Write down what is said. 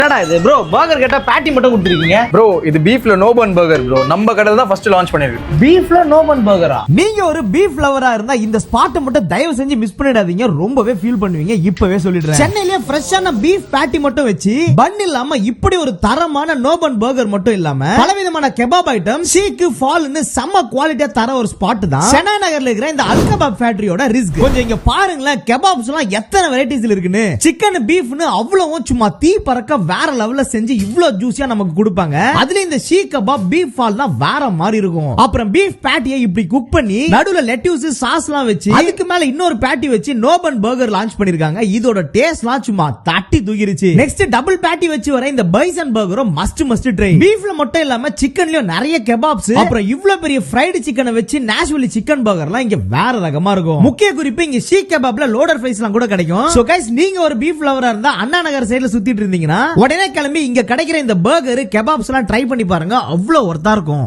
என்னடா இது bro burger கேட்டா பேட்டி மட்டும் கொடுத்துருக்கீங்க ப்ரோ இது பீஃப்ல நோ பன் பர்கர் ப்ரோ. நம்ம கடையில தான் ஃபர்ஸ்ட் லான்ச் பண்ணிருக்கு. பீஃப்ல நோ பன் பர்கரா? நீங்க ஒரு பீஃப் லவரா இருந்தா இந்த ஸ்பாட்டை மட்டும் தயவு செஞ்சு மிஸ் பண்ணிடாதீங்க. ரொம்பவே ஃபீல் பண்ணுவீங்க. இப்பவே சொல்லிடுறேன். சென்னையிலே ஃப்ரெஷ்ஷான பீஃப் பேட்டி மட்டும் வச்சு பன் இல்லாம இப்படி ஒரு தரமான நோ பன் பர்கர் மட்டும் இல்லாம பலவிதமான கெபாப் ஐட்டம் சீக்கு ஃபால்னு செம்ம குவாலிட்டியா தர ஒரு ஸ்பாட் தான் சென்னை நகர்ல இருக்கிற இந்த அல்கபாப் ஃபேக்டரியோட ரிஸ்க். கொஞ்சம் இங்க பாருங்களேன், கெபாப்ஸ் எல்லாம் எத்தனை வெரைட்டிஸ்ல இருக்குன்னு. சிக்கன் பீஃப்னு அவ்வளவும் சும்மா தீ பறக்க வேற லெவல்ல செஞ்சு இவ்ளோ ஜூஸியா நமக்கு கொடுப்பாங்க. அதுல இந்த ஷீக் கபாப் பீஃப் ஃபால்னா வேற மாதிரி இருக்கும். அப்புறம் பீஃப் பேட்டியை இப்படி குக் பண்ணி நடுவுல லெட்யூஸ் சாஸ்லாம் வச்சு அதுக்கு மேல இன்னொரு பேட்டி வச்சு நோ பன் பர்கர் லான்ச் பண்ணிருக்காங்க. இதோட டேஸ்ட்லாம் சும்மா தட்டி தூக்கிருச்சு. நெக்ஸ்ட் டபுள் பேட்டி வச்சு வர இந்த பைசன் பர்கரும் மஸ்ட் ட்ரை. பீஃப்ல மட்டும் இல்லாம சிக்கன்லயும் நிறைய கெபாப்ஸ் அப்புறம் இவ்ளோ பெரிய ஃப்ரைடு சிக்கனை வச்சு நேஷ்வலி சிக்கன் பர்கர்லாம் இங்க வேற ரகமா இருக்கும். முக்கிய குறிப்பு இங்க ஷீக் கபாப்ல லோடர் ஃப்ரைஸ்லாம் கூட கிடைக்கும். சோ கைஸ், நீங்க ஒரு பீஃப் லவரா இருந்தா அண்ணா நகர் சைடுல சுத்திட்டு இருந்தீங்கன்னா உடனே கிளம்பி இங்க கிடைக்கிற இந்த பர்கர் கெபாப்ஸ் எல்லாம் ட்ரை பண்ணி பாருங்க. அவ்வளவு ஒர்த்தா இருக்கும்.